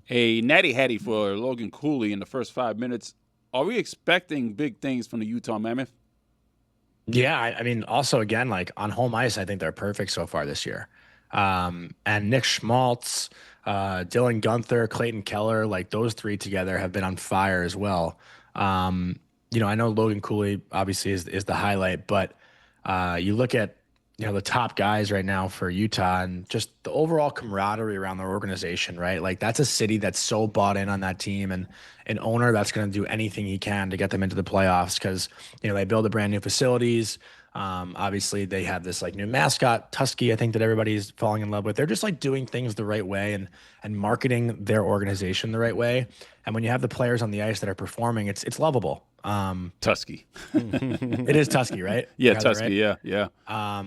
A natty hattie for Logan Cooley in the first 5 minutes. Are we expecting big things from the Utah Mammoth? Yeah, I mean, also again, like on home ice, I think they're perfect so far this year. And Nick Schmaltz, Dylan Gunther, Clayton Keller, like those three together have been on fire as well. Um, I know Logan Cooley obviously is the highlight, but you look at the top guys right now for Utah and just the overall camaraderie around their organization, right? Like that's a city that's so bought in on that team and an owner that's going to do anything he can to get them into the playoffs because they build a brand new facilities. Obviously, they have this like new mascot, Tusky, I think that everybody's falling in love with. They're just like doing things the right way and marketing their organization the right way. And when you have the players on the ice that are performing, it's lovable. Tusky. It is Tusky, right? Yeah, You got that Tusky. right? Yeah.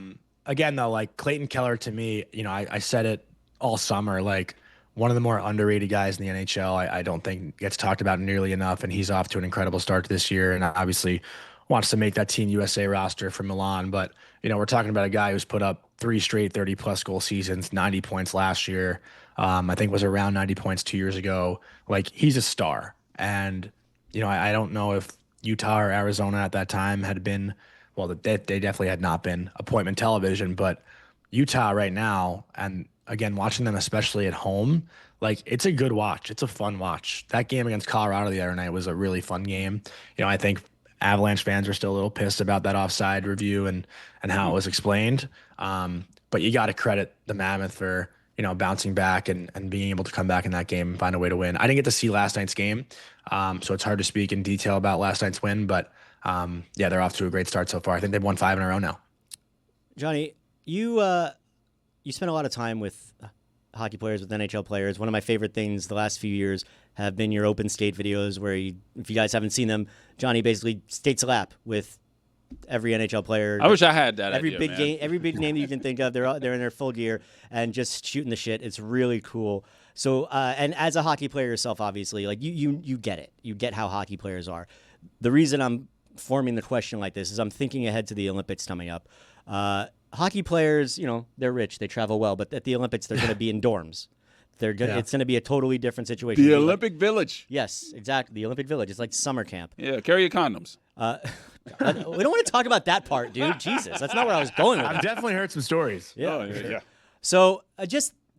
Again, though, like Clayton Keller to me, I said it all summer, like one of the more underrated guys in the NHL. I don't think gets talked about nearly enough, and he's off to an incredible start this year, and obviously wants to make that Team USA roster for Milan. But we're talking about a guy who's put up three straight 30-plus goal seasons, 90 points last year. I think was around 90 points 2 years ago. Like he's a star, and I don't know if Utah or Arizona at that time had been. Well, they definitely had not been appointment television, but Utah right now, and again, watching them, especially at home, like it's a good watch. It's a fun watch. That game against Colorado the other night was a really fun game. I think Avalanche fans are still a little pissed about that offside review and how it was explained. But you got to credit the Mammoth for, bouncing back and being able to come back in that game and find a way to win. I didn't get to see last night's game, so it's hard to speak in detail about last night's win, but yeah, they're off to a great start so far. I think they've won 5 in a row now. Johnny, you spent a lot of time with hockey players, with NHL players. One of my favorite things the last few years have been your open skate videos where if you guys haven't seen them, Johnny basically skates a lap with every NHL player. I wish I had that. Every idea, big man. game, every big name that you can think of, they're in their full gear and just shooting the shit. It's really cool. So, and as a hockey player yourself, obviously, like you get it. You get how hockey players are. The reason I'm forming the question like this is I'm thinking ahead to the Olympics coming up. Hockey players, they're rich, they travel well, but at the Olympics they're going to be in dorms. It's going to be a totally different situation. The Olympic Village. Yes, exactly. The Olympic Village. It's like summer camp. Yeah, carry your condoms. We don't want to talk about that part, dude. Jesus, that's not where I was going with I've that. definitely heard some stories. Yeah. Oh, yeah. So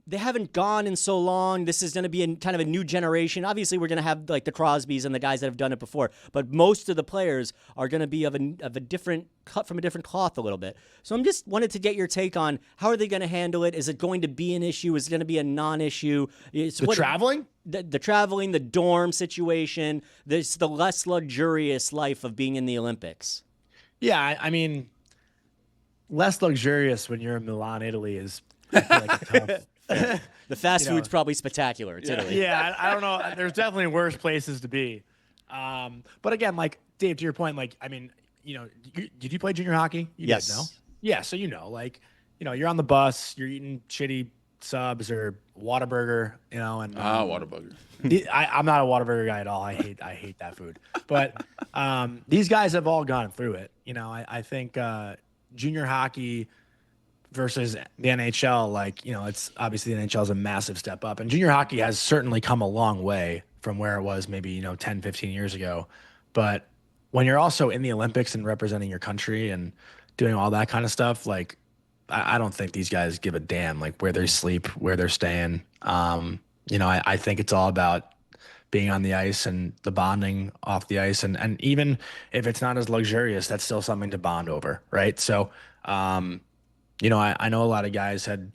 they haven't gone in so long. This is going to be kind of a new generation. Obviously, we're going to have like the Crosbys and the guys that have done it before, but most of the players are going to be of a different cut from a different cloth a little bit. So I'm just wanted to get your take on how are they going to handle it? Is it going to be an issue? Is it going to be a non-issue? Traveling? The traveling, the dorm situation, the less luxurious life of being in the Olympics. Yeah, I mean, less luxurious when you're in Milan, Italy is I feel like a tough. The fast food's probably spectacular. It's Italy. Yeah, I don't know. There's definitely worse places to be. But again, like Dave, to your point, like I mean, did you play junior hockey? You Yes. did, no? Yeah, so like, you're on the bus, you're eating shitty subs or Whataburger, and Whataburger. I'm not a Whataburger guy at all. I hate that food. But these guys have all gone through it. I think junior hockey versus the NHL, like, it's obviously the NHL is a massive step up. And junior hockey has certainly come a long way from where it was maybe, 10, 15 years ago. But when you're also in the Olympics and representing your country and doing all that kind of stuff, like, I don't think these guys give a damn, like, where they sleep, where they're staying. I think it's all about being on the ice and the bonding off the ice. And even if it's not as luxurious, that's still something to bond over, right? So, I know a lot of guys had,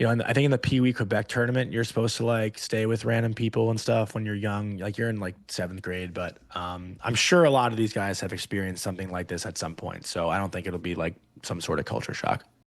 I think in the Pee Wee Quebec tournament, you're supposed to like stay with random people and stuff when you're young, like you're in like 7th grade. But I'm sure a lot of these guys have experienced something like this at some point. So I don't think it'll be like some sort of culture shock.